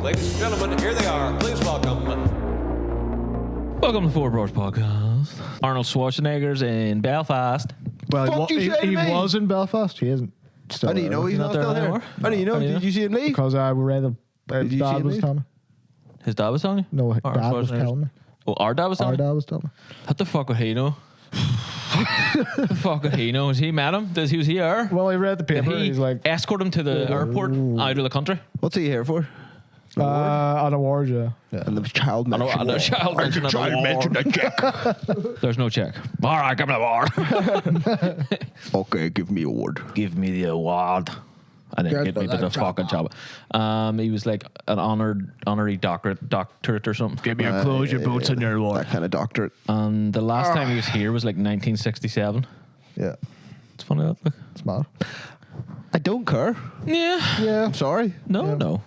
Ladies and gentlemen, here they are. Please welcome. Welcome to the Brors podcast. Arnold Schwarzenegger's in Belfast. Well, he me. was in Belfast. He isn't. Still How do you know he's not there still here? anymore? How do you know? Did you see him leave? Because I read the Did you see dad him was leave? telling me. His dad was telling you? No, Arnold dad was Schwarzenegger's- telling me. Oh, our dad was Our telling you? dad was telling me. What the fuck would he know? What the fuck would he know? Has he met him? Was he here? Well, he read the Did paper. he He's like, escort him to the airport out of the country? What's he here for? an award, yeah. And the child I know, mentioned. the child mentioned a check. There's no check. All right, give me the award. Okay, give me a award. Give me the award. And then get me to the fucking job. He was like an honorary doctorate or something. Give me a close your boots on your lord. That kind of doctorate. And the last time he was here was like 1967. Yeah. It's funny that. Look. It's mad. I don't care. Yeah. Yeah. I'm sorry. No, no.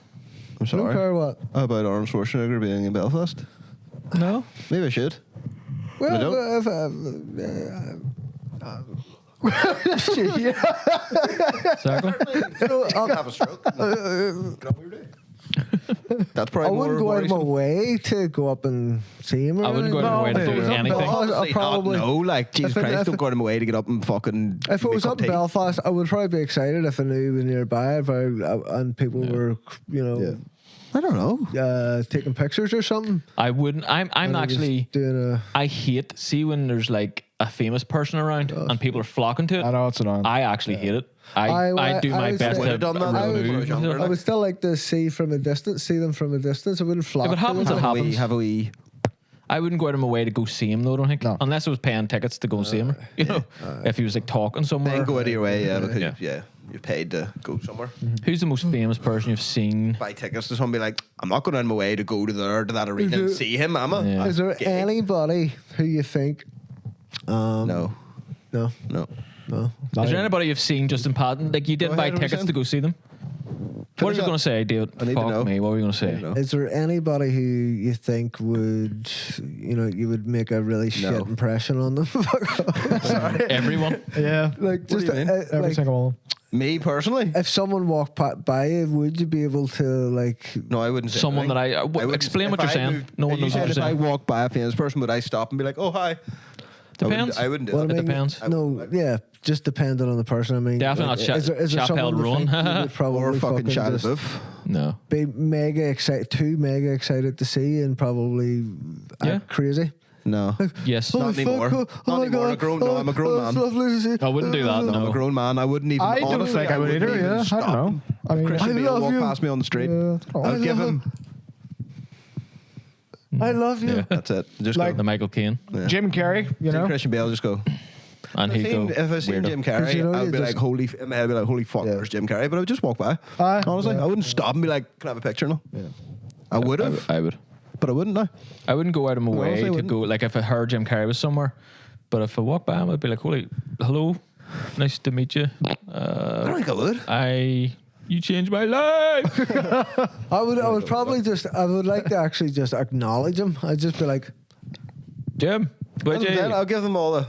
I'm sorry. Don't care what. How about Arnold Schwarzenegger being in Belfast? No. Maybe I should. Well, I don't. Exactly. Have a stroke. That's probably I wouldn't go out of my way to go up and see him. I wouldn't go out of my way to do anything. Honestly, probably. no, like, Jesus If it- Christ, if don't it- go out of my way to get up and fucking. If it was make up in tea. Belfast, I would probably be excited if I knew he was nearby, and people were, I don't know. taking pictures or something. I wouldn't. I'm And he was actually. doing a. I hate see when there's like a famous person around and people are flocking to it. I know it's annoying. I actually hate it. I do I my was best like- to done that I when we were remove. younger. I would still like to see them from a distance. I wouldn't flock. If it to happens, them. it happens. Have a wee. I wouldn't go out of my way to go see him though. I don't think, No. unless I was paying tickets to go see him. You know, if he was like talking somewhere. Then go out of your way, yeah, because Yeah. you're paid to go somewhere. Who's the most famous person you've seen? Buy tickets to somebody like, I'm not going out of my way to go to that arena and see him, am I? Yeah. Is there Gay. anybody who you think? No. No. No. Is there anybody you've seen just in pattern? Like you didn't Go buy ahead, what were you tickets saying? to go see them? What are you up. going to say, David? I need to Fuck know. me. What were you going to say? know. Is there anybody who you think would, you would make a really shit impression on them? Sorry. Everyone. Yeah. Like do just you mean? Every like, single one. Me personally? if someone walked by you, would you be able to like? No, I wouldn't say Someone anything. that wouldn't- explain if what you're I saying. moved- No one you knows what said you're if I saying. walked by a famous person, would I stop and be like, oh, hi? Depends. I wouldn't do Well, that. I mean, depends. No, yeah, just depending on the person. I mean, Definitely not is there Chappelle someone you Roan. think you would probably Or fucking Shia just LaBeouf. No. be mega excited, mega excited to see, and probably Yeah. act crazy. No. Yes. Holy Not anymore. fuck, oh Not my anymore. God. I'm a grown it's man. lovely to see. I wouldn't do that. No, I'm No. a grown man. I wouldn't even. I don't honestly, think I would wouldn't either. even Yeah. I stop don't know. him. I mean, Christian I Bale love walked you. past me on the street. Yeah. I'd give him. I love you. Yeah. That's it. Just Like- go. The Michael Caine. Jim Carrey, you See know. Christian Bale, just go. And he'd go. If I seen weirdo. Jim Carrey, you know, I'd you be just- like, holy, in my head, I'd be like, holy fuck, Yeah. there's Jim Carrey. But I would just walk by. Aye. Honestly, Yeah. I wouldn't stop and be like, can I have a picture now? Yeah. I would have, I would. but I wouldn't now. I wouldn't go out of my way honestly to wouldn't. go. Like if I heard Jim Carrey was somewhere, but if I walked by him, I'd be like, "Holy, hello, nice to meet you." I don't think I would. You changed my life. I would probably I would like to actually just acknowledge him. I'd just be like, Jim, what And about then you? I'll give them all the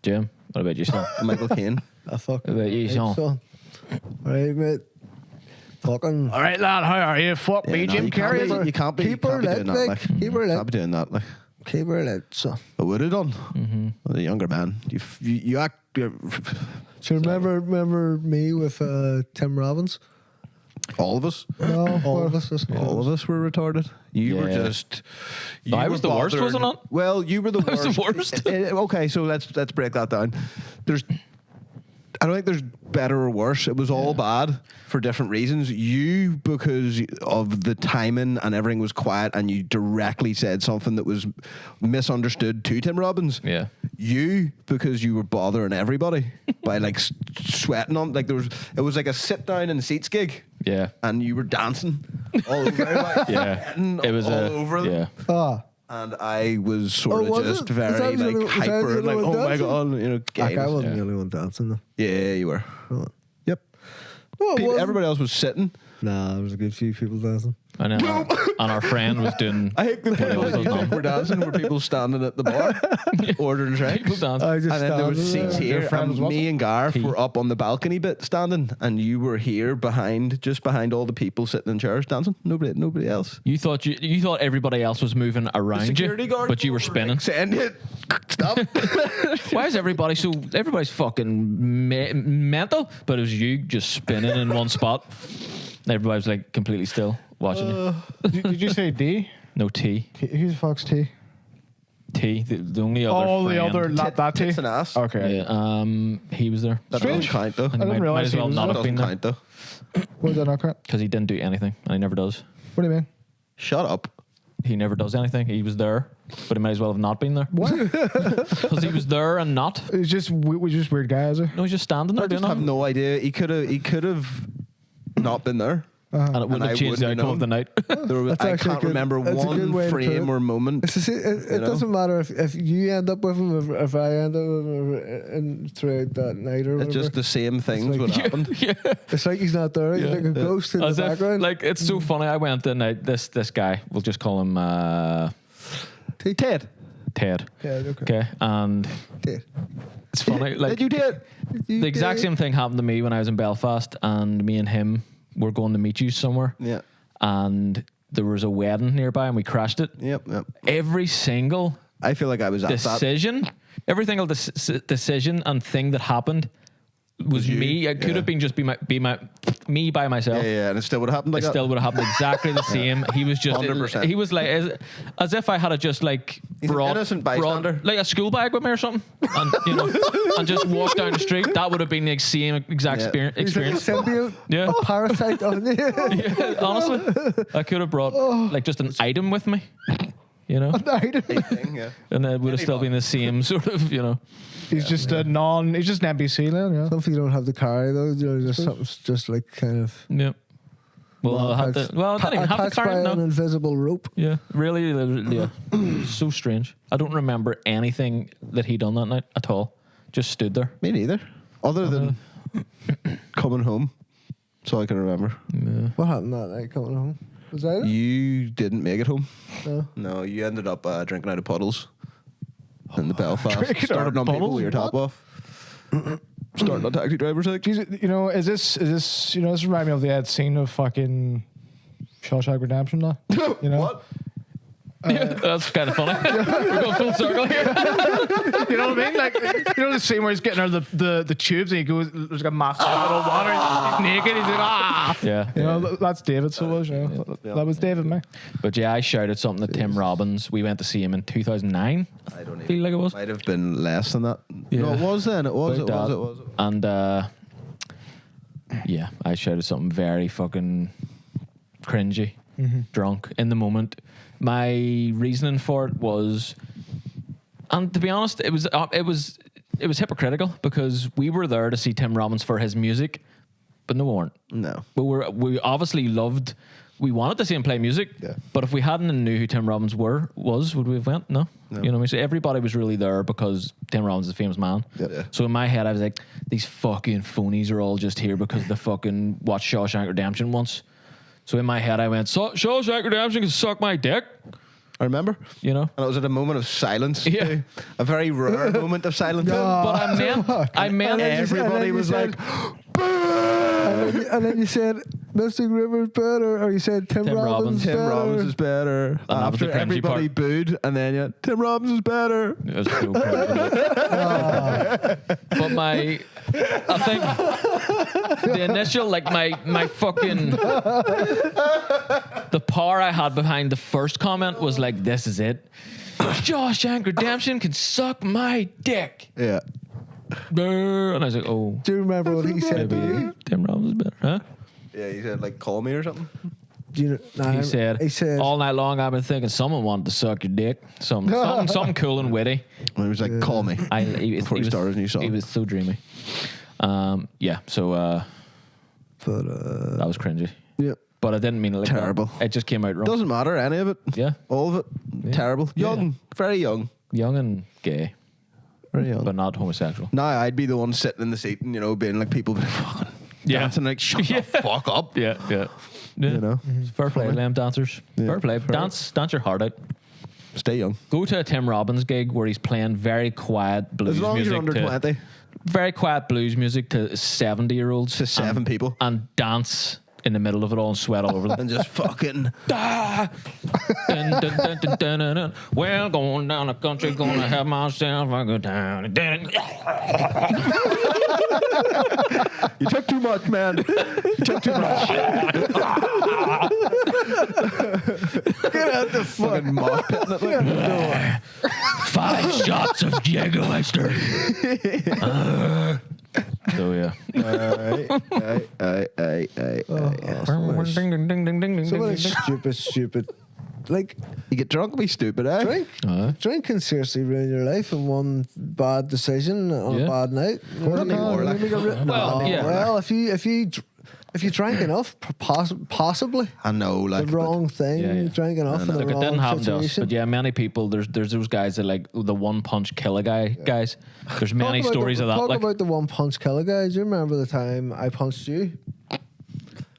Jim, what about you, son? Michael Caine. I fuck. What about you, son? All right, mate. Fucking. All right, lad. How are you? Fuck me, no, Jim you can't Carrey. be- You can't be Keep her doing lit, that. Vic. Like, Keep her lit. can't be doing that. Like, Keep her lit, so. I would have done. Mm-hmm. As a younger man, you act. So remember me with Tim Robbins? All of us. No, all of us. All of us were retarded. You were Yeah. just. No, I you was were the worst, bothered- wasn't I? Well, you were the I was worst. the worst. Okay, so let's break that down. I don't think there's better or worse. It was all bad for different reasons. You, because of the timing and everything was quiet, and you directly said something that was misunderstood to Tim Robbins. Yeah. You, because you were bothering everybody by like sweating on, like it was like a sit down in seats gig. Yeah. And you were dancing all over, like, Yeah. sweating It was all over them. Yeah. Ah, And I was sort Oh, of was just it? Was very I the like only- was I the hyper, only like, one oh my dancing? god, you know, like gay. I wasn't Yeah. the only one dancing though. Yeah, you were. Oh. Yep. No, it wasn't. Everybody else was sitting. Nah, there was a good few people dancing. And then and our friend was doing. I hate the people that you think were dancing were people standing at the bar ordering drinks. People dancing. I just And then there was standing seats there. Your here, friend and was watching? me and Garth He- were up on the balcony bit standing, and you were here just behind all the people sitting in chairs dancing. Nobody else. You thought everybody else was moving around Security you, guard, but you were spinning. Saying it. Stop. Why is everybody's fucking mental? But it was you just spinning in one spot. Everybody was like completely still watching you. Did you say D? No T. Who's the fuck's T? T. The only other. Oh, the friend. other, not that T. Tits and ass. Okay. Yeah, he was there. That doesn't count though. And I didn't might realise as he well was not there. have been Doesn't there count though. What did that not count? because he didn't do anything, and he never does. What do you mean? Shut up. He never does anything. He was there, but he might as well have not been there What? because he was there and not. It's just weird guy, is it? No, he's just standing there I doing just have nothing. no idea. He could have not been there. And it wouldn't I have changed the wouldn't outcome of the night. That's I actually can't good- remember that's a good one way to put frame it. or moment. It's just, it You know? doesn't matter if you end up with him, if I end up with him and throughout that night or whatever. It's just the same things like- would happen. Yeah. It's like he's not there. He's like a ghost in the As if, background. like, it's so funny. I went the night. This guy, we'll just call him Ted. Ted. yeah, okay. Okay, and it's funny. Like Did you Ted? the exact same thing happened to me when I was in Belfast, and me and him were going to meet you somewhere. Yeah. And there was a wedding nearby, and we crashed it. Yep. Every single I feel like I was at that. decision, every single decision and thing that happened was you? me. It could Yeah. have been just me by myself. Yeah, and it still would have happened like It that. still would have happened exactly the same. He was just 100%. he was like as if I had a just like He's an innocent bystander. like a school bag with me or something, and and just walk down the street. That would have been the same exact Yeah. He's like a experience. symbiote, Yeah. a parasite on you. Yeah, honestly, I could have brought like just an item with me, Thing, yeah. and it would have still been the same sort of, He's just he's just an NPC now, yeah. Something you don't have to carry though. Just something's just like kind of. Yeah. Well, I had to. Well, I didn't even have to attached by carry it. an No. invisible rope. Yeah, really, yeah. So strange. I don't remember anything that he done that night at all. Just stood there. Me neither. Other than coming home, so I can remember. What happened that night coming home? Was that it? You didn't make it home. No. No, you ended up drinking out of puddles in the Belfast. Drinking out Starting of on people puddles? with your top off. Starting on taxi drivers. Like. Jesus, is this this remind me of the ad scene of fucking Shawshank Redemption, though? What? Yeah, that's kind of funny. We're going full circle here. You know what I mean? Like, the scene where he's getting out of the tubes and he goes, there's like a massive bottle of water, he's naked, he's like, ah. Yeah. That's David, so was, that was David, man. But yeah, I shouted something at Tim Robbins. We went to see him in 2009. I don't Feel like it was. Might have been less than that. Yeah. No, it was then. It was. It About was. that. It was. And yeah, I shouted something very fucking cringy, drunk in the moment. My reasoning for it was, and to be honest, it was hypocritical because we were there to see Tim Robbins for his music, but no, we weren't. No. We obviously loved. We wanted to see him play music, Yeah. but if we hadn't knew who Tim Robbins was, would we have went? No. You know what I mean? So everybody was really there because Tim Robbins is a famous man. Yeah. So in my head, I was like, these fucking phonies are all just here because they fucking watched Shawshank Redemption once. So in my head, I went, Shawshank Redemption can suck my dick. I remember. You know? And it was at a moment of silence. Yeah. too. A very rare moment of silence. But I meant Everybody was like, And then you said Mystic River's better, or you said Tim Tim Robbins. Robbins. Tim better. Robbins is better. And that was the After cringy everybody part. booed, and then yeah, Tim Robbins is better. it was so cringy. But I think the initial, like my fucking, the power I had behind the first comment was like, this is it. Shawshank Redemption can suck my dick. Yeah. And I was like, oh, Do you remember what he said to maybe you? Tim Robbins is better, huh? Yeah, he said like, call me or something. Do you know, nah, He said, all night long I've been thinking someone wanted to suck your dick. Something cool and witty. And he was like, call me. Before he started his new song. He was so dreamy. Yeah, so but that was cringy. Yeah. But I didn't mean it like Terrible. that. It just came out wrong. Doesn't matter, any of it. Yeah. All of it. Terrible. Young. Very young. Young and gay, Very young. but not homosexual. Now I'd be the one sitting in the seat and, being like people fucking Yeah. dancing like, shut the fuck up. Yeah, yeah. Yeah. You know, Fair play, them dancers. Yeah. Fair play. Dance your heart out. stay young. Go to a Tim Robbins gig where he's playing very quiet blues As long as music. you're under to, 20. Very quiet blues music to 70-year-olds. To 7 people. And dance in the middle of it all and sweat all over them. And just fucking. Dun, dun, dun, dun, dun, dun, dun. Well, going down the country, gonna have myself a good time. You took too much, man. You took too much. Get out the Fucking mosh pit. 5 shots of Jägermeister. So yeah. So many stupid. Like, You get drunk and be stupid, eh? drink can seriously ruin your life in one bad decision on Yeah. a bad night. Not anymore, like. Well, yeah. Well, if you drank enough, possibly I know, like. the wrong thing. Yeah, yeah. You drank enough in the Look, it wrong didn't happen to us, situation. but yeah, many people. There's those guys that like the one punch kill a guys. There's many Talk about stories of that. Talk Like, about the one punch killer guy. Do you remember the time I punched you?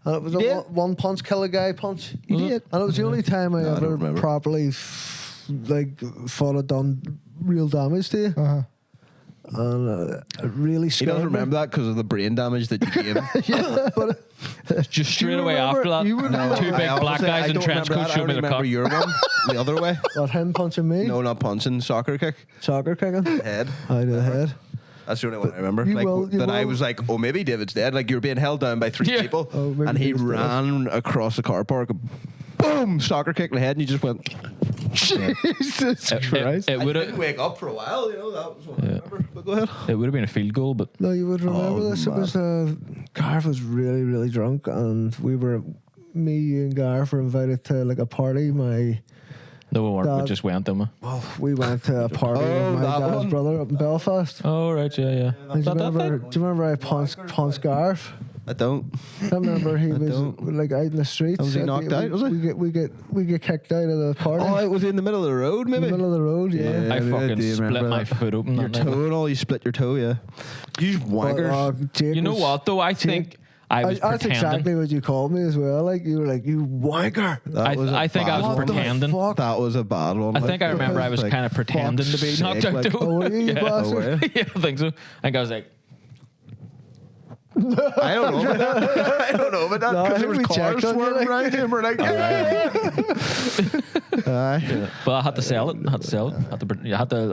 And it was a Yeah. one punch killer guy punch. You did. And it was the only time I No, I don't ever remember. properly thought I'd done real damage to you. And it really He scared doesn't me. remember that because of the brain damage that you gave him. Yeah, but just straight away remember- after that, you would- two big I black honestly- guys I in don't trench remember coats that. I showed me only the remember cock. your one, the other way. what, him punching me? No, not punching, soccer kick. Soccer kicking? Head. I did the head. That's the only one I remember. You Like will- you that I will- was like, oh, maybe David's dead. Like you were being held down by 3 Yeah. people, Oh, maybe and he David's dead. ran across the car park. Boom! Soccer kick in the head, and you just went. Jesus Christ. It would I didn't have wake up for a while. You know that was what I remember. But go ahead. been a field goal, but No, you would remember this. It was Garth was really, really drunk, and me, you, and Garth were invited to like a party. no, we weren't. We Dad. just went them. We went to a party Oh, with my that dad's one. brother up in Belfast. Oh right, yeah. And do you remember I punched Garth? I don't. I remember he was don't. like out in the streets. Was he knocked out, was he? We get kicked out of the party. Oh, it was in the middle of the road, in maybe. the middle of the road, yeah. I do fucking you split remember my that? foot open. Your that night. toe and all. You split your toe, yeah. You just But, wankers. Jake You know was- what though? I think I was that's pretending. exactly what you called me as well. Like you were like, you wanker. That was a I think I bad was one. What the pretending. fuck? That was a bad one. I think I remember I was Like, kind of pretending to be fuck's knocked sake, out like- too. Oh, were you, you Yeah. bastard? Oh, yeah. Yeah, I think so. I think I was like, I don't know about that. I don't know about that No, I because there think was we cars checked on you, swerving like- around him. We're like, Aye. but I had to sell it.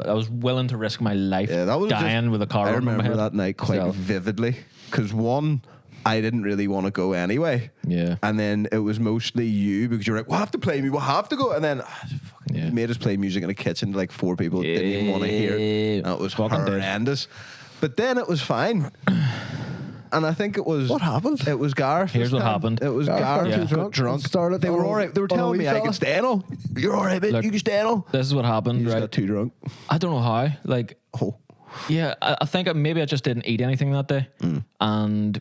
I was willing to risk my life Yeah, that was dying just- with a car I over my remember head. that night quite So, vividly because one, I didn't really want to go anyway. Yeah. And then it was mostly you because you're like, we'll have to play me, we'll have to go. And then Yeah. you made us play music in a kitchen to like 4 people that didn't even want to hear it. And it was Fucking did. horrendous. But then it was fine. And I think it was. What happened? It was Garth. Here's this what time. happened. It was Garth Garth got who too got drunk drunk. and started They were on- all right. They were on a telling wee me I fella. could stay on. You're all right, mate. Look, You can stay on. This is what happened, You just right? got too drunk. I don't know how. Like, Oh. yeah, I think maybe I just didn't eat anything that day, and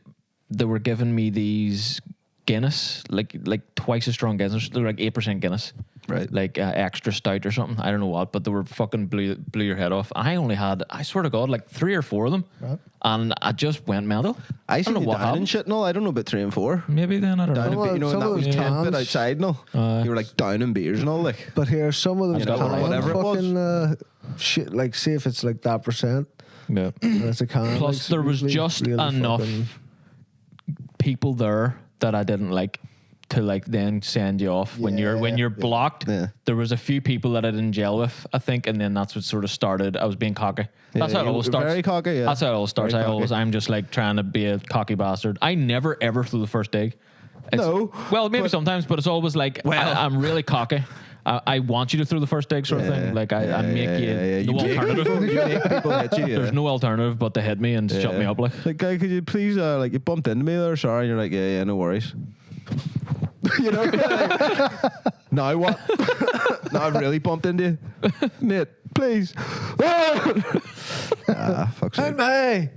they were giving me these Guinness, like twice as strong Guinness. They were like 8% Guinness, Right. Like extra stout or something. I don't know what, but they were fucking blew your head off. I only had, I swear to God, like 3 or 4 of them, and I just went mental. I don't seen know you what down and happened. shit and all. I don't know about 3 and 4. Maybe then I don't Down know. in, you know, Some and that of was those tempted cans- outside and all. You were like down in beers and all. Like, But here, some of them You know, can whatever it was. fucking shit. Like, see if it's like that percent, Yeah. and it's a can. Plus, like, there was really- just really enough fucking- people there that I didn't like to like then send you off when you're blocked. Yeah. There was a few people that I didn't gel with, I think, and then that's what sort of started. I was being cocky. That's Yeah, how it you all were starts. very cocky, yeah. That's how it all starts. Very cocky. I'm just like trying to be a cocky bastard. I never ever threw the first dig. No, Well, maybe but- sometimes, but it's always like I'm really cocky. I want you to throw the first dig, sort of thing. Like I make you You no make alternative. people- you make people hit you. Yeah. There's no alternative but to hit me and shut me up. Like guy, could you please, like, you bumped into me there, sorry. And you're like, yeah, no worries. You know? Now what? Now I've really bumped into you. Mate, please. Fuck's sake. Hey,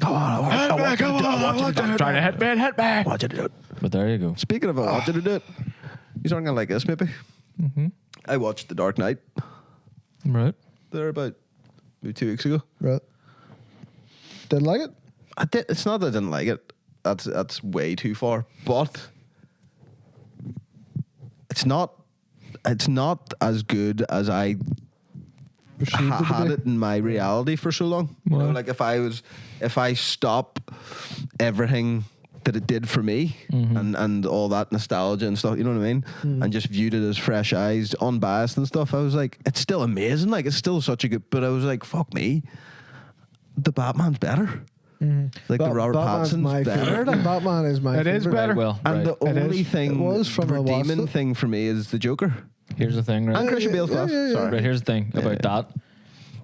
Come on, I want you to do it. I want you to do it. trying to hit me. I want you to do it. But there you go. Speaking of, I want you to do it. You sound like this, maybe. I watched The Dark Knight Right. there about maybe 2 weeks ago. right? Didn't like it. I did. It's not that I didn't like it. That's way too far. But it's not as good as I had it in my reality for so long. You know, like if I stop everything that it did for me and all that nostalgia and stuff, you know what I mean? And just viewed it as fresh eyes, unbiased and stuff, I was like, it's still amazing. Like, it's still such a good, but I was like, fuck me. The Batman's better. Like the Robert Pattinson's better. Like, Batman is my favorite. It is better. Well, And right. the only thing, It was from I watched redeeming it. thing for me is the Joker. Here's the thing, right? And Christian Bale's class. Sorry. Right, here's the thing about that.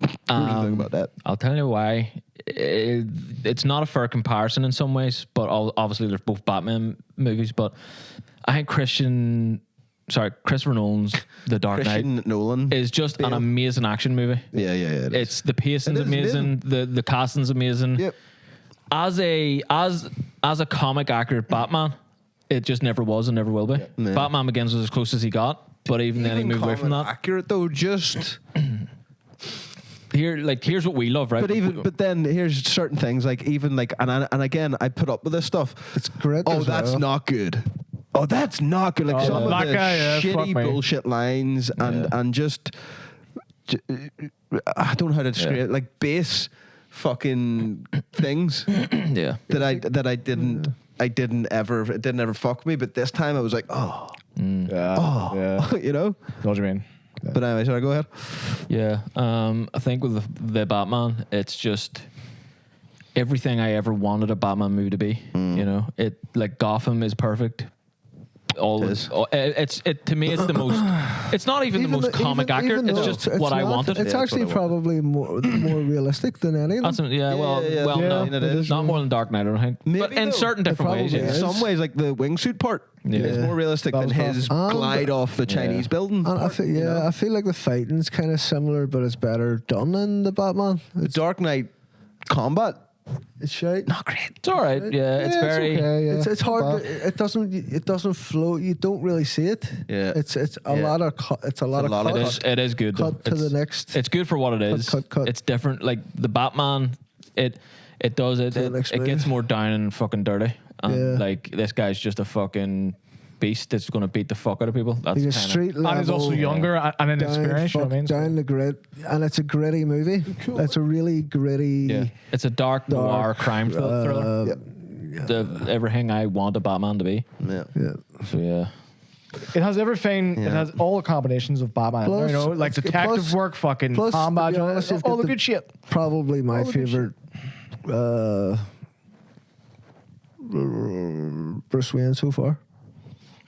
Here's the thing about that. I'll tell you why. It's not a fair comparison in some ways, but obviously there's both Batman movies. But I think Christopher Nolan's The Dark Christian Knight Nolan is just an amazing action movie. Yeah, it is. It's the pacing's It is amazing. The casting's amazing. Yep. As a comic accurate Batman, it just never was and never will be. Yeah. Batman Begins was as close as he got, but even then he moved away from that. Accurate though, just. Here's what we love, right? But then here's certain things like even like and again I put up with this stuff. It's grit Oh, as that's well. not good. Oh, that's not good. Like some of that the guy, yeah, fuck shitty me. bullshit lines and just I don't know how to describe it. Like base fucking things yeah. that I didn't ever fuck me. But this time I was like, Yeah. you know. Know what you mean? But anyway, should I go ahead? Yeah, I think with the Batman, it's just everything I ever wanted a Batman movie to be. You know, it like Gotham is perfect. It's to me, it's the most. It's not even the most comic accurate. It's though just what I not, wanted. It's Yeah, actually that's what I probably more realistic than any of them. That's, well, yeah, no, it is. not more than Dark Knight, I don't think. Maybe but in though. certain different ways, probably yeah. In is. some ways, like the wingsuit part is more realistic than his glide off the Chinese building. And part, you know? I feel like the fighting's kind of similar, but it's better done in the Batman. The Dark Knight combat, It's shite. not great. It's all right. Yeah, it's very. okay, yeah. It's hard. It doesn't flow. You don't really see it. Yeah. It's a lot of it's a lot of lot of cut. It is good. Though. Cut to the next. It's good for what it is. cut. It's different. Like the Batman, it does it. To the next It gets movie. more down and fucking dirty. And Yeah. like this guy's just a fucking beast that's going to beat the fuck out of people. That's He's a kinda- street level. And he's also younger and inexperienced. You know what I mean? Down the grit, and it's a gritty movie. It's a really gritty. Yeah, it's a dark noir crime thriller. Everything I want a Batman to be. Yeah. Yeah. So yeah. It has everything. It has all the combinations of Batman. Plus- you know, like it's- detective plus- work, fucking plus, to combat, be honest, you've all got the good shit. Probably my All the good favorite. Bruce Wayne so far.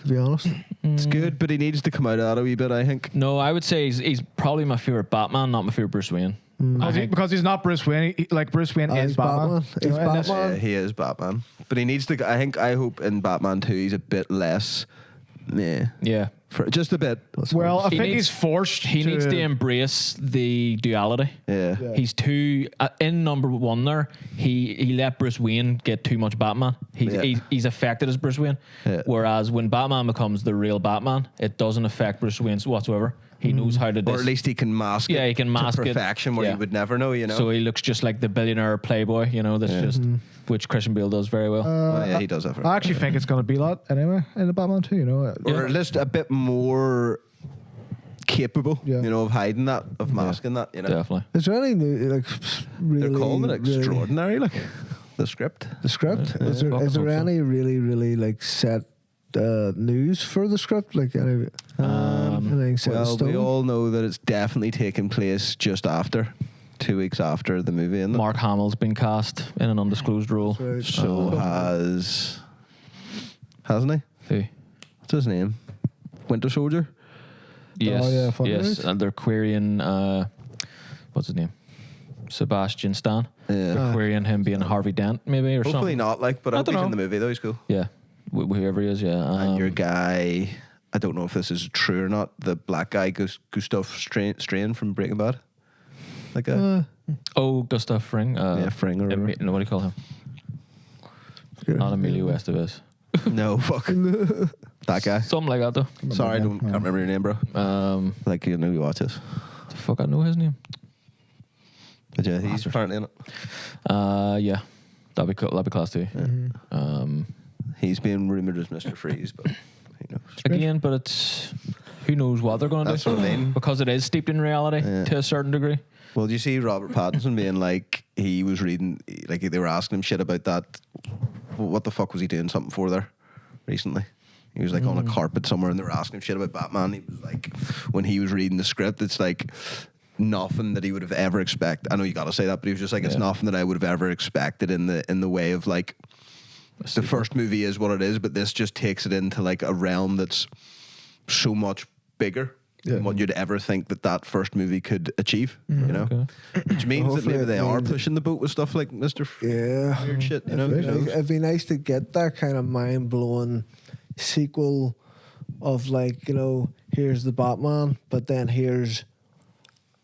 To be honest, It's good, but he needs to come out of that a wee bit, I think. No, I would say he's probably my favorite Batman, not my favorite Bruce Wayne. Because he's not Bruce Wayne. Like Bruce Wayne is he's Batman. Batman. You know, He's and this- Batman. Yeah, he is Batman. But he needs to, I hope in Batman 2 he's a bit less, Yeah. for just a bit. Well, I He think needs- he's forced. He needs to embrace the duality. Yeah. He's too in number one there. He let Bruce Wayne get too much Batman. He's affected as Bruce Wayne. Yeah. Whereas when Batman becomes the real Batman, it doesn't affect Bruce Wayne whatsoever. He knows how to. Or at least he can mask it. Yeah, he can mask to it. perfection where Yeah. you would never know, you know. So he looks just like the billionaire playboy, you know. That's just which Christian Bale does very well. Oh, yeah, he does have. I actually think it's going to be that anyway in the Batman 2, you know. Or at least a bit more capable, Yeah. you know, of hiding that, of masking that, you know. Definitely. is there any new like really? They're calling it really- extraordinary, like the script. The script. Yeah. Is there Fucking hope so. any really like set news for the script? Like anything set in Well, stone? we all know that it's definitely taking place just after, 2 weeks after the movie, isn't it? Mark Hamill's been cast in an undisclosed role. Right. So hasn't he? Who? What's his name? Winter Soldier. Yes, yeah, fuck yes, it. and they're querying what's his name? Sebastian Stan. Yeah. They're querying him being Harvey Dent, maybe, or Hopefully something. not, like, but I hope he's dunno. in the movie though. He's cool. Yeah, whoever he is, yeah. And your guy, I don't know if this is true or not. The black guy, Gustav Strain from Breaking Bad. Like a Gustav Fring. Fring or whatever. No, what do you call him? Yeah. Not Emilio Estevez. no, fuck that guy. Something like that, though. Sorry, can't remember your name, bro. Like you know, you watch this. The fuck, I know his name. But yeah, he's apparently in it. Yeah, that'd be cool. That'd be class too. He's being rumored as Mr. Freeze, but who knows? again, but it's who knows what they're going to That's do what I mean. because it is steeped in reality to a certain degree. Well, do you see Robert Pattinson being like, he was reading, like they were asking him shit about that. What the fuck was he doing something for there recently? He was like on a carpet somewhere and they were asking him shit about Batman. He was like, when he was reading the script, it's like nothing that he would have ever expected. I know you got to say that, but he was just like, it's nothing that I would have ever expected in the way of like, the first movie is what it is, but this just takes it into like a realm that's so much bigger than what you'd ever think that first movie could achieve, you know? Okay. Which means that Hopefully maybe they it are means- pushing the boat with stuff like Mr. Yeah. Weird shit, you know? Who knows? It'd be nice to get that kind of mind blowing sequel of like, you know, here's the Batman, but then here's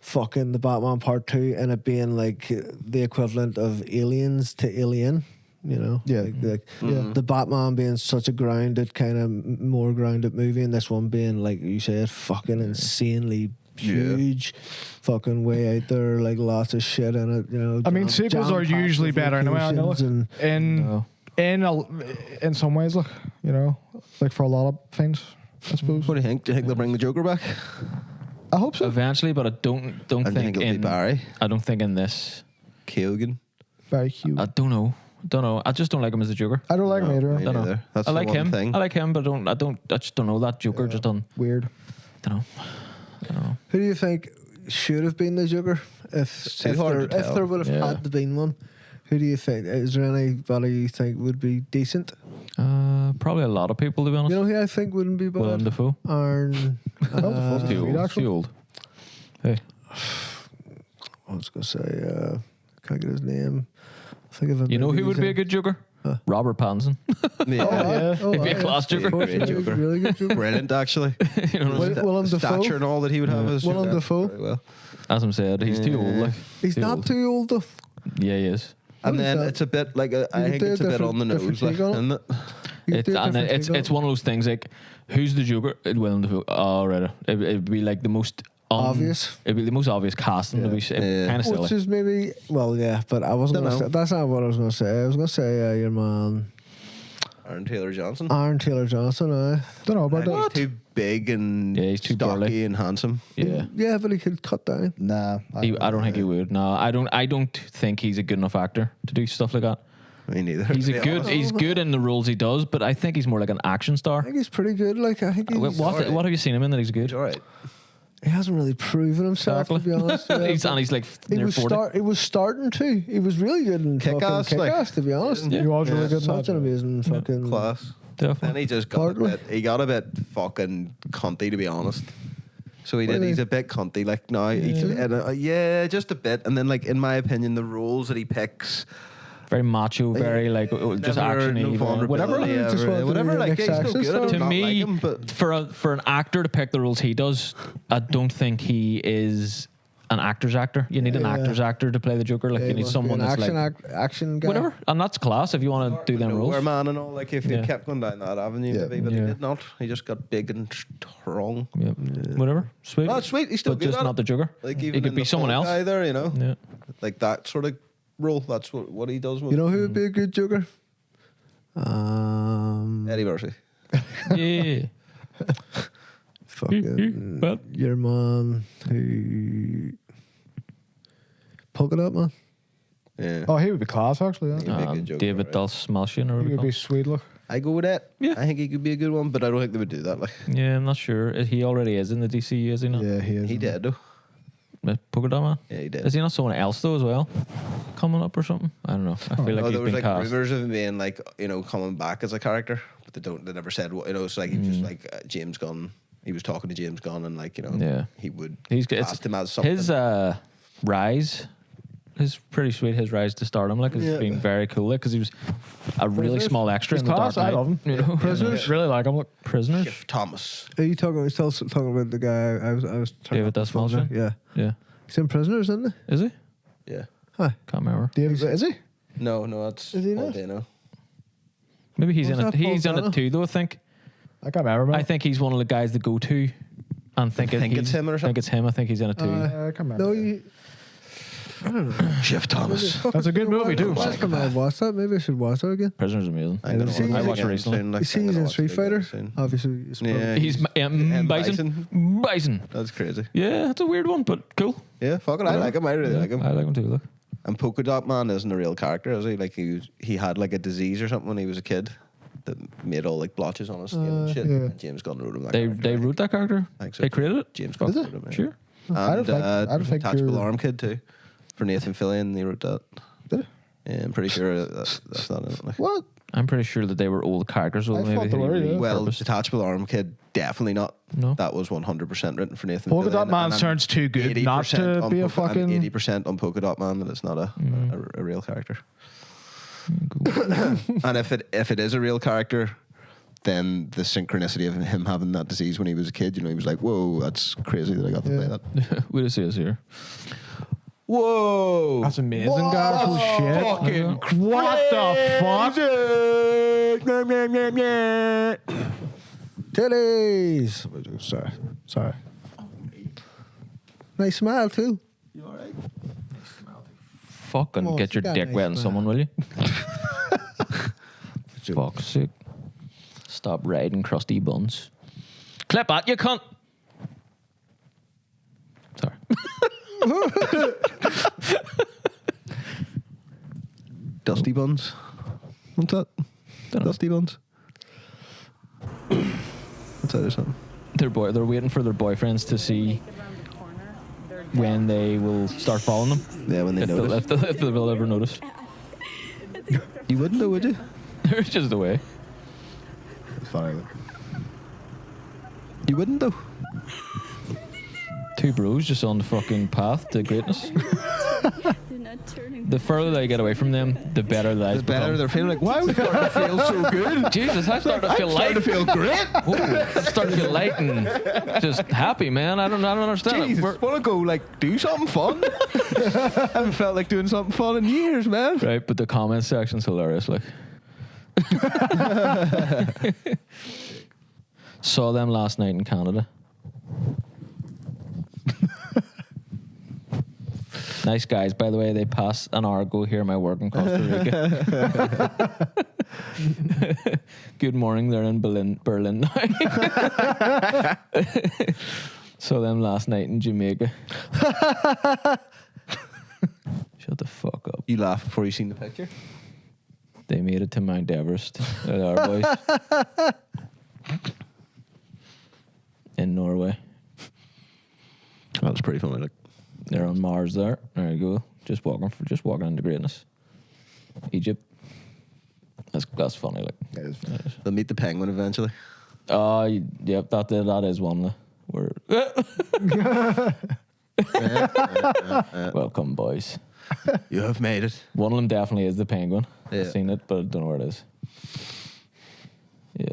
fucking the Batman Part 2 and it being like the equivalent of Aliens to Alien, you know? Yeah. Like the Batman being such a grounded, kind of more grounded movie, and this one being, like you said, fucking insanely huge, fucking way out there, like lots of shit in it, you know? I mean, sequels are jam-packed usually with better anyway. I know. locations And in some ways, look, you know, like for a lot of things, I suppose. What do you think? Do you think they'll bring the Joker back? I hope so. Eventually, but I don't I think think it'll be in Barry I don't think in this. Keoghan. Very cute. I don't know. I just don't like him as a Joker. I don't like him either. Me Don't know. neither. That's I the like one him. thing. I like him, but I just don't know that Joker. Just don't. Weird. Don't know. Who do you think should have been the Joker if too hard to if tell. there would have Yeah. had to been one? Who do you think? Is there anybody you think would be decent? Probably a lot of people, to be honest. You know who I think wouldn't be Willem bad? Dafoe. Arn. Dafoe's Too Sweet, old. actually. Too old. Hey. I was gonna say. Can't get his name. Think of him. You know maybe who would he's be a in- good Joker? Robert Pattinson. Yeah. He'd be a class Joker. Great Joker. Really good Joker. Brilliant, actually. You know, Willem Dafoe. Stature and all that he would have as Willem Joker. Dafoe. Very well. as I'm said, he's too old. Like, He's not old. too old though. Yeah, he is. And What is then that? it's a bit like I You think do a it's a bit on the different nose, like, take on it? isn't it? You It's, do a and different it's take on it's it. one of those things like, who's the Joker? Willem Dafoe. Oh, right. It'd be like the most Obvious. It'd be the most obvious casting. To be Yeah. kind of silly. Which is maybe yeah, but I wasn't Dunno. gonna say that's not what I was gonna say. I was gonna say your man Aaron Taylor Johnson. Aaron Taylor Johnson. Don't know I about think that. he's too big and Yeah, he's too stocky burly. and handsome. Yeah. Yeah, but he could cut down. Nah. I don't think he would. No, I don't think he's a good enough actor to do stuff like that. Me neither. He's to a be good. honest. He's good in the roles he does, but I think he's more like an action I star. think he's pretty good. Like I think he's, What have you seen him in that he's good? He's all right. he hasn't really proven himself to be honest. Yeah, he's but like he near was 40. He was starting to. He was really good in Kick-Ass, fucking like- Kick-Ass, to be honest. Yeah. He was really Yeah. good. in Such that. an amazing fucking Class. Definitely. Then he just got Partly. he got a bit fucking cunty, to be honest. So he did. Really? He's a bit cunty. Like now, yeah, just a bit. And then, like in my opinion, the roles that he picks, Very macho, very like just never- action no whatever. vulnerability Just ever. wanted to Whatever. be Like the he's next still action good. I star. do To not me, like him, but for an actor to pick the roles he does, I don't think he is an actor's actor. You need an Yeah. actor's actor to play the Joker. Like Yeah, you he need must be someone an that's action like action guy. whatever, and that's class if you want to do them Nowhere roles. Man and all. Like if he Yeah. kept going down that avenue, Yeah. maybe, but Yeah. he did not. He just got big and strong. Yeah. Whatever, sweet. That's sweet. He's still but good just at not it. the Joker. Like He even could in be the someone Fall else. Guy there, you know, Yeah. like that sort of role. That's what he does. With You know who would be a good Joker? Eddie Murphy. Yeah. Fucking Well. your man who Polka Dot Man. Yeah. Oh, he would be class actually. Yeah. He'd be a good Joker, David right? Dalsmalchian or He would whatever. be sweet. Look. I go with that. Yeah. I think he could be a good one, but I don't think they would do that. Like Yeah, I'm not sure. He already is in the DCU, is he not? Yeah, he is. he did, though. Polka Dot Man. Yeah, he did. Is he not someone else though as well? Coming up or something? I don't know. I feel like Oh, he's there was been like cast. rumors of him being like, you know, coming back as a character, but they never said what, you know. It's like he was just like James Gunn. He was talking to James Gunn, and like, you know, Yeah. he would He's good. cast him as something. His rise is pretty sweet. His rise to stardom, like, has Yeah. been very cool. Like, because he was a really Prisoners? small extra He's in the Dark class. I Knight. love him. You know? Prisoners. Really like him. Look. Prisoners. Schiff Thomas. Are you talking? I was talking about the guy. I was talking David about the phone Dalsmalchian? there. Yeah, Yeah. he's in Prisoners, isn't he? Is he? Yeah. Hi. Can't remember. David, is he? No, that's Is he Paul not? Dano. Maybe he's Was in it. that Paul He's in Dano? it too, though. I think. I can't remember. I think he's one of the guys that go to, and think Think it's him or I think it's him. I think he's in it too. I can't remember. No, you, Jeff Thomas. That's a good movie too. Last time I watched that, maybe I should watch that again. Prisoner's amazing. I'm gonna See, watch I watched it again recently. soon, like, You see, I'm he's gonna in watch Street it again Fighter. soon. Obviously, he's Yeah, He's Bison. Bison. That's crazy. Yeah, that's a weird one, but cool. Yeah, fuck it. I like him. I really like him. I like him too. Look. And Polka Dot Man isn't a real character, is he? Like he had like a disease or something when he was a kid that made all like blotches on his skin and shit. yeah. And James Gunn wrote him. That They character. wrote that character. I think so. They created it. James Gunn Is it? wrote him. Yeah. Sure. And I don't think Detachable you're- Arm Kid too, for Nathan Fillion. He wrote that. Did it? Yeah, I'm pretty sure that's not in it. Like. What? I'm pretty sure that they were old characters. Well, I maybe thought they they were, yeah. Well, repurposed. Detachable Arm Kid, definitely not. No. That was 100% written for Nathan Polka Fillion. Dot Man and I'm sounds too good not 80% to on be a Polka- I'm fucking. 80% on Polka Dot Man that it's not a real character. And if it is a real character, then the synchronicity of him having that disease when he was a kid, he was like, "Whoa, that's crazy that I got to play that." We'll just see us here. Whoa, That's amazing, guys. Holy shit. fucking What the fuck? Titties. Sorry. Nice smile too. Fucking Come on, get your sit down, dick nice wet in man. someone, will you? Fuck's sake. Stop riding crusty buns. Clip at you cunt. Sorry. Dusty Buns. What's that? Dusty Buns. What's that or something? They're waiting for their boyfriends to see when they will start following them. Yeah, when they notice. If they'll ever notice. You wouldn't know, would you? They're just away. It's funny. You wouldn't though. Two bros just on the fucking path to greatness. The further they get away from them, the better lives The better become. they're feeling. Like, why are we starting to feel so good? Jesus, I'm starting to feel light. to feel great. I'm starting to feel light and just happy, man. I don't understand it. Jesus, We're- want to go like do something fun? I haven't felt like doing something fun in years, man. Right, but the comment section's hilarious. Like, saw them last night in Canada. Nice guys, by the way. They passed an hour ago here. My work in Costa Rica. Good morning. They're in Berlin now. Saw them last night in Jamaica. Shut the fuck up. You laughed before you seen the picture. They made it to Mount Everest. Our boys. In Norway. That was pretty funny. Like, They're on Mars there. There you go. Just walking into greatness. Egypt. That's funny. Like, they'll meet the penguin eventually. yep. That is one. We're welcome, boys. You have made it. One of them definitely is the penguin. Yeah. I've seen it, but I don't know where it is. Yeah.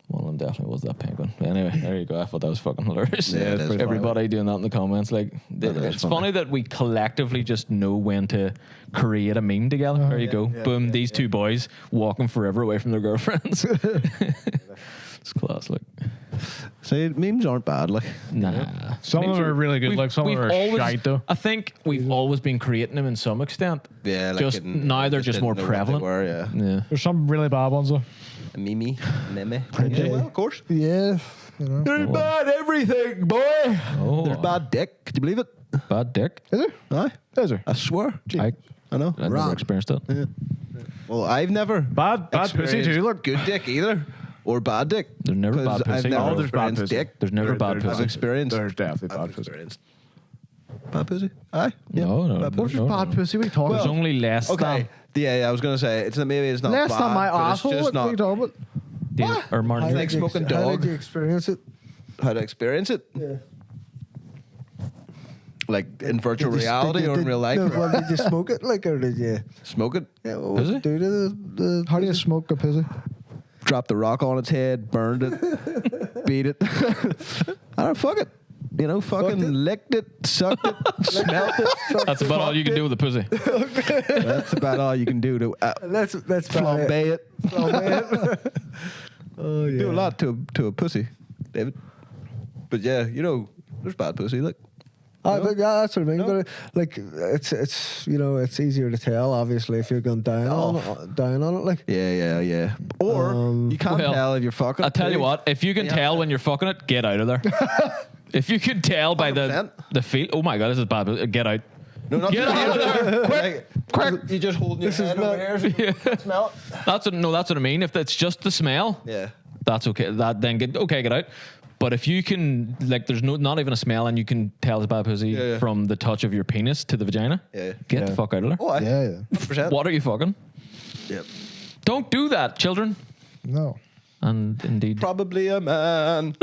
One of them definitely was that penguin. But anyway, there you go. I thought that was fucking hilarious. Yeah, it is pretty Everybody doing that in the comments. Like, it's funny that we collectively just know when to create a meme together. There you go. Boom. These two boys walking forever away from their girlfriends. It's class. Like, See, memes aren't bad. Like, nah. Some of Memes them are really good. Like, some of them are shite, though. I think we've always been creating them in some extent. yeah, like Just now they're just more didn't know what they prevalent. were, yeah. Yeah. There's some really bad ones, though. Meme. Yeah. Well, of course. Yeah, you know. There's bad everything, boy. Oh, There's bad dick. Could you believe it? bad dick. Is there? Aye. Is there? I swear. I know. never Wrong. experienced it. Well, I've never Bad pussy, experienced too. Look. good dick either, or bad dick. There's never 'Cause bad pussy. I've never Oh, there's bad experienced pussy. dick. There's never bad I've pussy. experienced. There's definitely I've bad pussy. experienced. Bad pussy. Aye. No, no, Bad no, pussy. no. Bad pussy. We talking. There's only less Okay. Yeah, I was gonna say maybe it's not Less bad, than my but it's asshole. just What are you not talking about? than or Martin. Like smoking How dog. did you experience it? how to experience it, Yeah. like in virtual reality or in real life. No, well, did you smoke it? Like, or did you? Smoke it, Yeah, what would Pussy? you do to the How do you smoke a pussy? drop the rock on its head, burned it, beat it. I don't fuck it. You know, fucking it? licked it, sucked it, smelt it. That's about all you can do with a pussy. That's about all you can do to That's flambe it. Oh yeah. Do a lot to a pussy, David. But yeah, you know, there's bad pussy. Like, But yeah, that's what I mean. But like, it's you know, it's easier to tell obviously if you're going down on it. Like, Yeah. Or you can't Well, tell if you're fucking. I'll tell you what, if you can tell when you're fucking it, get out of there. If you can tell by 100%. the feel, oh my God, this is bad. Get out. No, not Get out of there. quick. You just holding your head over here. Smell it. That's what I mean. If it's just the smell, Yeah. that's okay. Get out. But if you can, like, there's not even a smell, and you can tell it's bad pussy from the touch of your penis to the vagina. Yeah. Get the fuck out of there. Oh, aye. Yeah. 100%. What are you fucking? Yep. Don't do that, children. No. And indeed, Probably a man.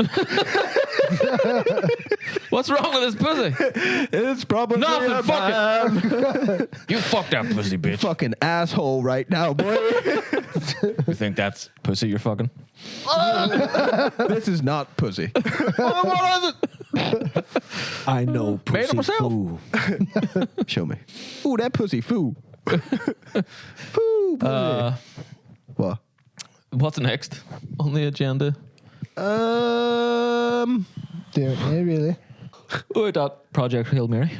what's wrong with this pussy? It's probably Nothing. a Fuck man. it. You fucked that pussy, bitch. Fucking asshole right now, boy. You think that's pussy you're fucking? This is not pussy. What is it? I know Made it pussy myself. foo. Show me. Ooh, that pussy foo. Foo, pussy. What? What's next on the agenda? Yeah, really. Oh, that Project Hail Mary.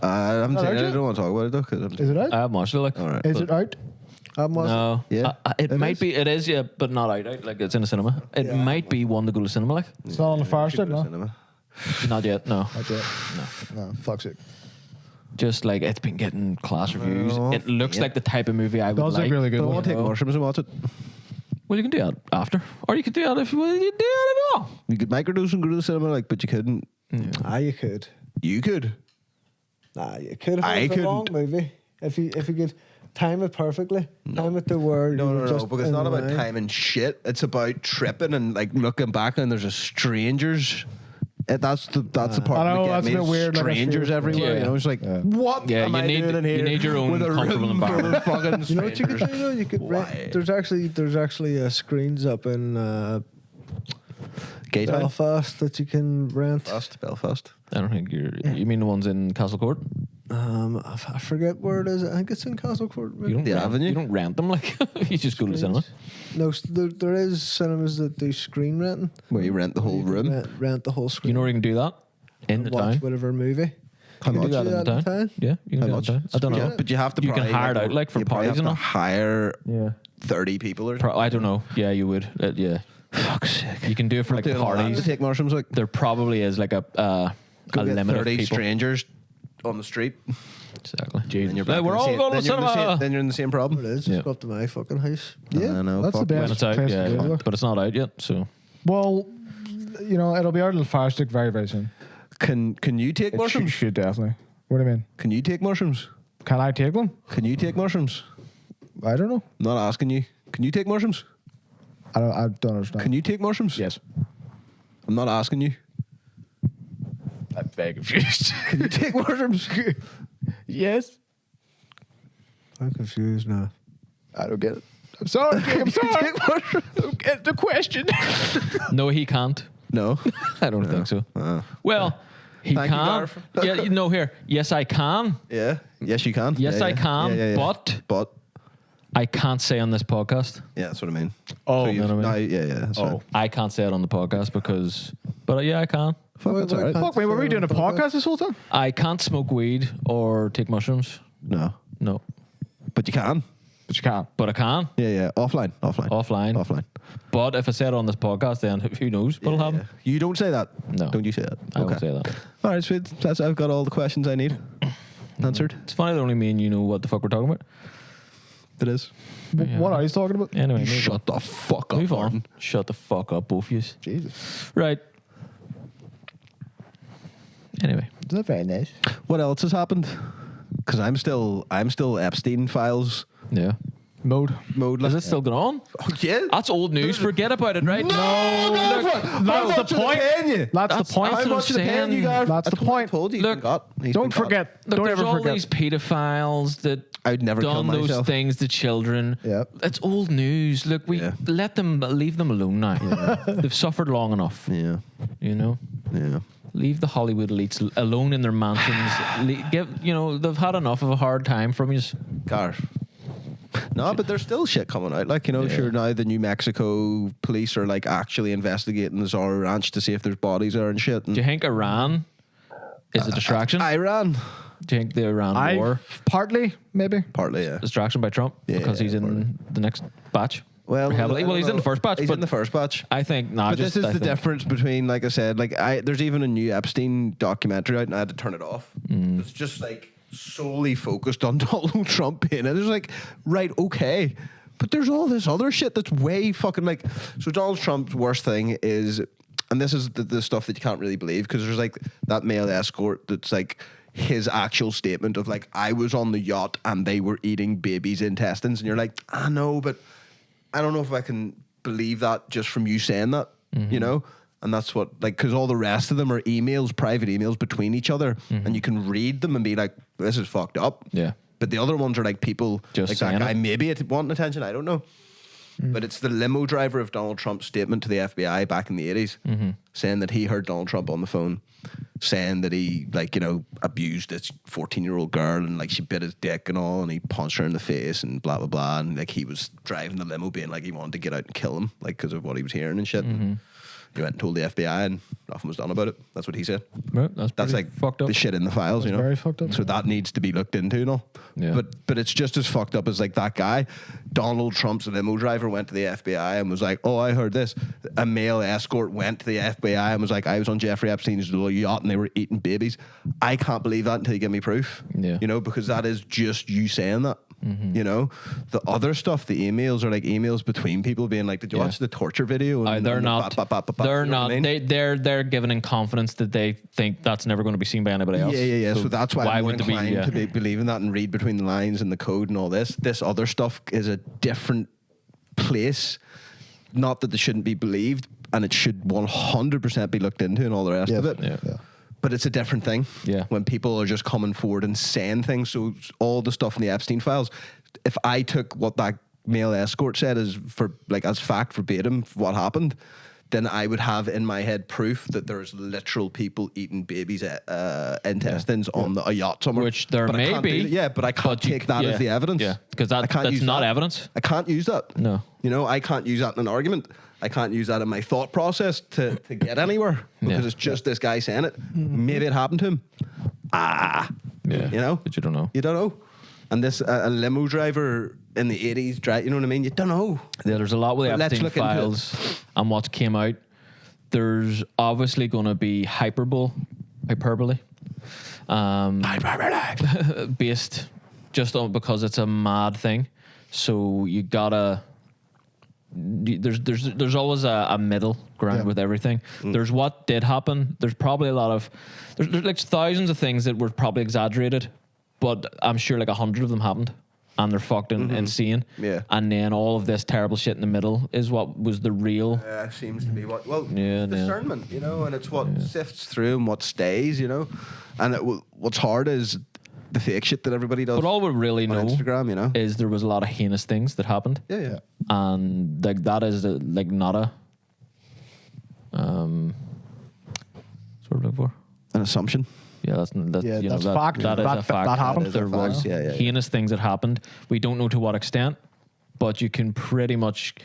I haven't seen it. you? I don't want to talk about it though. Cause Is it out? I haven't watched it. Like, all right. Is it out? no, Yeah. it might be. It is, yeah, but not out. Like, it's in a cinema. It might be one to go to cinema. Like, It's not on the far side, no? Cinema. not yet. No, Not yet. No, fuck's sake. just like it's been getting class reviews. No, It looks like the type of movie I would Does like. look really good. Don't want to take Oh. mushrooms and watch it. Well, you can do that after, or you could do that if you want. You do that if you want. You could microdose and go to the cinema, like, but you couldn't. You could. You could. Nah, you could if I it was a long couldn't. movie. If you could time it perfectly, time it to where No, you no, were no, just because it's in not the about line. time and shit. It's about tripping and like looking back and there's a strangers. That's the part I know, that that's get a me. bit weird, like, I Strangers see. everywhere. Yeah. You know, it's like what? Yeah, am you I need- doing in you here need your own with a comfortable room full of environment. fucking You know what you could do? strangers? Though? You could Why? rent. There's actually screens up in Gay town. Belfast that you can rent. Belfast. I don't think you mean the ones in Castle Court. I forget where it is. I think it's in Castle Court. You don't The rent, Avenue? You don't rent them. Like, you just go to the cinema. No, there is cinemas that do screen renting. Where you rent the whole You can room. rent the whole screen. You know where you can do that in the watch town. whatever movie. How You can much? do that Do in the that in town. town? Yeah, you can How do much? that in the town. I don't know. Yeah, but you have to. You can probably, hire it out, like, for you probably parties have and to all. hire Yeah. 30 people or something. I don't know. Yeah, you would. Yeah. Fuck's sake. You can do it for like Doing all that parties. to take mushrooms, like There probably is like a go get limit of 30 people. strangers on the street. Exactly. And you're Like, back we're in the all same- going to then you're in the cinema. same- Then you're in the same It problem. is. Yeah. Just go up to my fucking house. Yeah, I know, that's the fuck. best When it's out, place yeah, to do it. but it's not out yet. So Well, you know, it'll be out on the fire stick very, very soon. Can you take It mushrooms? should definitely. What do you mean? Can you take mushrooms? Can I take one? Can you take mushrooms? I don't know. I'm not asking you. Can you take mushrooms? I don't understand. Can you take mushrooms? Yes. I'm not asking you. I'm very confused. Can you take mushrooms? yes. I'm confused now. I don't get it. I'm sorry. I'm sorry. I don't get the question. no, he can't. No. I don't think so. Well, he Thank you, can. Garth. Yeah, no. Here, yes, I can. Yeah. Yes, you can. Yes, Yeah, I yeah. can. Yeah, yeah, yeah. But I can't say on this podcast. Yeah, that's what I mean. Oh, you you know what I yeah, yeah. That's fine. I can't say it on the podcast because. But yeah, I can. Fuck, that's all right. Fuck me. Were we doing a podcast this whole time? I can't smoke weed or take mushrooms. No, No, but you can. But you can't. but I can Yeah, yeah. Offline. offline. But if I say it on this podcast, then who knows what'll Yeah, happen? yeah. You don't say that. No. Don't you say that? I won't say that. All right, sweet. I've got all the questions I need answered. It's funny that only me and you know what the fuck we're talking about. It is. Yeah. What are you talking about? Anyway, move Shut the fuck on. up, Move on. Martin. Shut the fuck up, both of you. Jesus. Right. Anyway, Isn't that very nice? What else has happened? Because I'm still Epstein files yeah. Mode. mode. Is it still going on? Oh, yeah. That's old news. Forget about it, right? That's the point. That's the point. That's How what much I'm are they paying saying. you, Garth? That's the point. Told you. Look, He's been got. He's Don't been got. forget. Look, Don't there's ever all forget. these pedophiles that I'd never kill done those myself. things to children. Yep. It's old news. Look, we Yeah. leave them alone now. They've suffered long enough. Yeah. You know, Yeah. leave the Hollywood elites alone in their mansions. They've had enough of a hard time from you. Garth. No, but there's still shit coming out. Like, Yeah. sure, now the New Mexico police are like actually investigating the Zara Ranch to see if there's bodies there and shit. And Do you think Iran is a distraction. Iran, Do you think the Iran war Partly, maybe. partly, yeah. distraction by Trump because he's in the next batch? Well, Heavily. I Well, don't he's in know. the first batch. He's but in the first batch. I think But this is the difference between, like I said, there's even a new Epstein documentary out, and I had to turn it off. It's just like solely focused on Donald Trump being it. It's like, right, okay, but there's all this other shit that's way fucking like. So Donald Trump's worst thing is, and this is the stuff that you can't really believe, because there's like that male escort that's like his actual statement of like, I was on the yacht and they were eating babies' intestines, and you're like, I know, but I don't know if I can believe that just from you saying that, you know? And that's what, like, because all the rest of them are emails, private emails between each other, and you can read them and be like, this is fucked up. Yeah. But the other ones are like people, Just like that saying guy it. maybe wanting attention, I don't know. But it's the limo driver of Donald Trump's statement to the FBI back in the 80s, saying that he heard Donald Trump on the phone, saying that he, like, you know, abused this 14-year-old girl, and like she bit his dick and all, and he punched her in the face and blah, blah, blah. And like he was driving the limo being like he wanted to get out and kill him, like because of what he was hearing and shit. And he went and told the FBI and nothing was done about it. That's what he said. Right, that's That's pretty like fucked up. the shit in the files, you know. very fucked up. So that needs to be looked into and all. Yeah. But it's just as fucked up as like that guy. Donald Trump's limo driver went to the FBI and was like, "Oh, I heard this." A male escort went to the FBI and was like, "I was on Jeffrey Epstein's little yacht and they were eating babies." I can't believe that until you give me proof. Yeah. You know, because that is just you saying that. You know, the other stuff, the emails are like emails between people being like, "Did you watch the torture video?" And, They're and not. you know They're what not. I mean? They're given in confidence that they think that's never going to be seen by anybody else. Yeah. So that's why I'm more would there inclined to be believing that and read between the lines and the code and all this. This other stuff is a different place. Not that they shouldn't be believed, and it should 100% be looked into and all the rest of it. Yeah. But it's a different thing. Yeah. When people are just coming forward and saying things. So all the stuff in the Epstein files, if I took what that male escort said as fact verbatim what happened, then I would have in my head proof that there's literal people eating babies' intestines on a yacht somewhere. Which there But I may can't do be, that. Yeah, but I can't but you take that as the evidence. Yeah, because that's use not that. evidence. I can't use that. No. You know, I can't use that in an argument. I can't use that in my thought process to get anywhere because Yeah. it's just this guy saying it. Maybe it happened to him. Yeah. You know? But you don't know. You don't know. And this, a limo driver in the 80s, you know what I mean? You don't know. Yeah, there's a lot with the Let's Epstein look into it. files and what's came out. There's obviously going to be hyperbole, based just on because it's a mad thing. So you gotta. There's always a middle ground with everything. There's what did happen. There's probably a lot of there's like thousands of things that were probably exaggerated, but I'm sure like 100 of them happened, and they're fucked insane. Yeah. And then all of this terrible shit in the middle is what was the real. Seems to be what. Well, Yeah, it's discernment, you know, and it's what sifts through and what stays, you know. And what's hard is the fake shit that everybody does. But all we really on know Instagram, you know. is there was a lot of heinous things that happened. Yeah. And like that is like not a sort of look for. An assumption. Yeah, that's you know, that's that, fact. That is That- a fact. that happened. There That is a was fact. Yeah. heinous things that happened. We don't know to what extent, but you can pretty much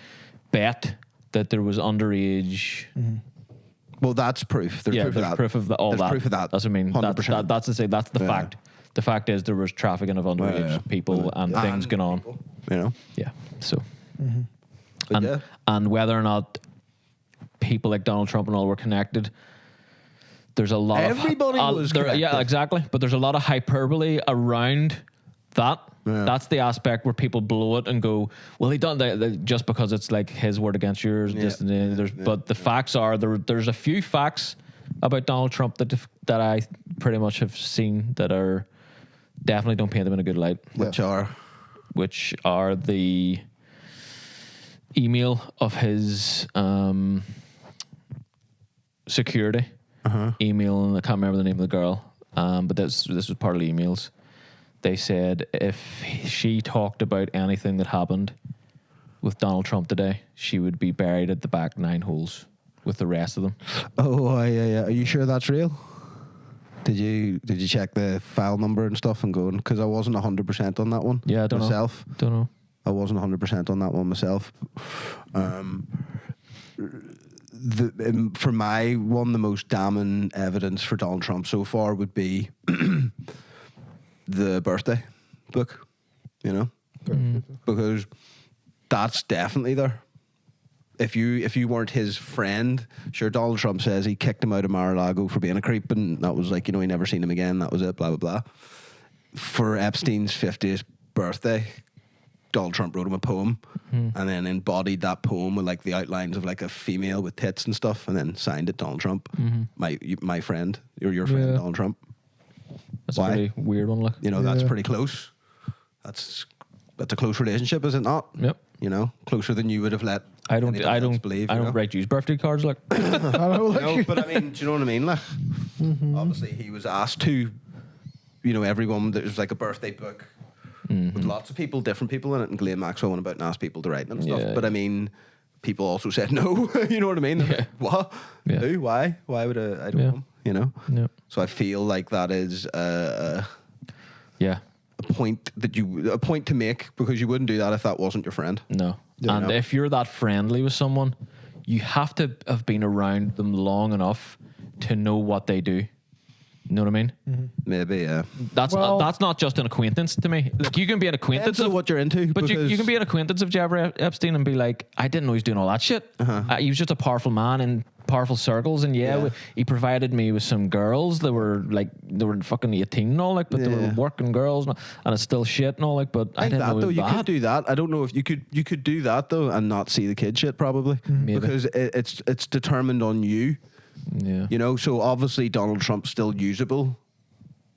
bet that there was underage. Well, that's proof. There's proof of there's that. proof of all There's that. proof of that. That's what I mean. 100%. That's to say that's the fact. The fact is there was trafficking of underage people and things going on. You know. Yeah. So. But yeah. And whether or not people like Donald Trump and all were connected, there's a lot Everybody of was yeah, connected. exactly. But there's a lot of hyperbole around that. Yeah. That's the aspect where people blow it and go, "Well, he done that just because it's like his word against yours." But the facts are there's a few facts about Donald Trump that I pretty much have seen that are definitely don't paint him in a good light. Which are the email of his security email, and I can't remember the name of the girl, but this was part of the emails. They said if she talked about anything that happened with Donald Trump today, she would be buried at the back 9 holes with the rest of them. Oh, yeah. Are you sure that's real? Did you check the file number and stuff and going? Because I wasn't 100% on that one. Yeah, I don't myself. know. Don't know. I wasn't 100% on that one myself. for my one, the most damning evidence for Donald Trump so far would be the birthday book, you know, because that's definitely there. If you weren't his friend, sure, Donald Trump says he kicked him out of Mar-a-Lago for being a creep, and that was like, you know, he never seen him again. That was it, blah, blah, blah. For Epstein's 50th birthday, Donald Trump wrote him a poem and then embodied that poem with like the outlines of like a female with tits and stuff, and then signed it Donald Trump. My friend, or your friend, Donald Trump. That's Why? a pretty weird one. Like, You know, that's pretty close. That's a close relationship, is it not? Yep. You know, closer than you would have let. I don't believe. I don't write you birthday cards. Like, No, but I mean, do you know what I mean? Like, obviously, he was asked to. You know, everyone. There's like a birthday book with lots of people, different people in it, and Ghislaine Maxwell went about and asked people to write them and stuff. Yeah. But I mean, people also said no. You know what I mean? They're like, what? Yeah. Who? Why? Why would I don't Yeah. know. You know. Yeah. So I feel like that is yeah, a point to make, because you wouldn't do that if that wasn't your friend. no. Yeah, And no. if you're that friendly with someone, you have to have been around them long enough to know what they do. You know what I mean? Maybe, yeah. That's not just an acquaintance to me. Like, you can be an acquaintance Depends on of what you're into. But you can be an acquaintance of Jeffrey Epstein and be like, I didn't know he was doing all that shit. He was just a powerful man in powerful circles, and he provided me with some girls that were like, they were fucking 18 and all, like, but they were working girls, and it's still shit and all, like, but I didn't know though, he was you bad. could do that. I don't know if you could do that though and not see the kid shit, probably. Maybe. Because it's determined on you. Yeah. You know, so obviously Donald Trump's still usable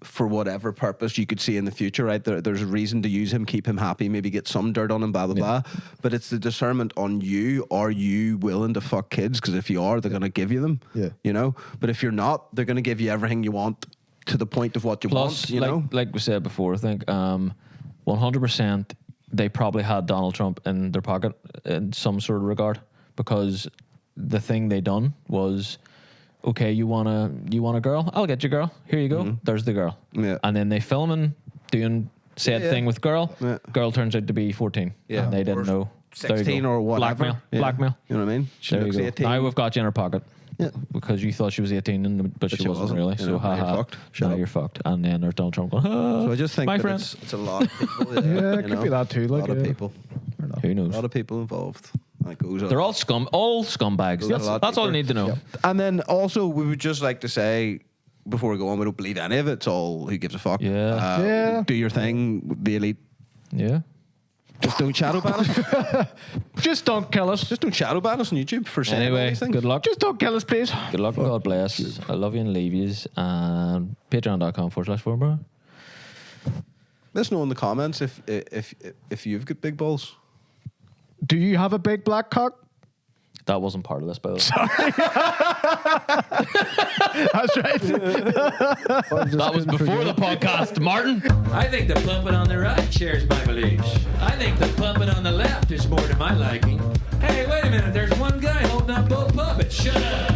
for whatever purpose you could see in the future, right? There's a reason to use him, keep him happy, maybe get some dirt on him, blah, blah, blah. But it's the discernment on you. Are you willing to fuck kids? Because if you are, they're going to give you them. Yeah. You know? But if you're not, they're going to give you everything you want to the point of what you Plus, want, you know? like we said before, I think 100% they probably had Donald Trump in their pocket in some sort of regard, because the thing they done was, okay, you want a girl? I'll get you a girl. Here you go. There's the girl. Yeah. And then they filming doing said thing with girl. Yeah. Girl turns out to be 14. Yeah. And they didn't Or know. There you 16 go. or whatever. Blackmail. You know what I mean? She There you looks go. 18. Now we've got you in our pocket. Yeah. Because you thought she was 18, but she wasn't really. You So know, now you're haha. fucked. Shut Now up. you're fucked. And then there's Donald Trump going, So I just think my that friend. it's a lot of people. Yeah, you it could know? be that too, A like, lot of yeah. people. Who A knows? lot of people involved. That goes They're all scumbags. Goes a lot That's all I deeper. need to know. And then also, we would just like to say, before we go on, we don't believe any of it. It's all who gives a fuck. Yeah. Yeah. Do your thing, the elite. Yeah. Just don't shadow ban us. Just don't kill us. Just don't shadow ban us on YouTube for saying all Anyway, these things. good luck. Just don't kill us, please. Good luck and God bless. I love you and leave yous. And patreon.com/4bro. Let us know in the comments if you've got big balls. Do you have a big black cock? That wasn't part of this, by the way. That's right. That was before the podcast, Martin. I think the puppet on the right shares my beliefs. I think the puppet on the left is more to my liking. Hey, wait a minute. There's one guy holding up both puppets. Shut up.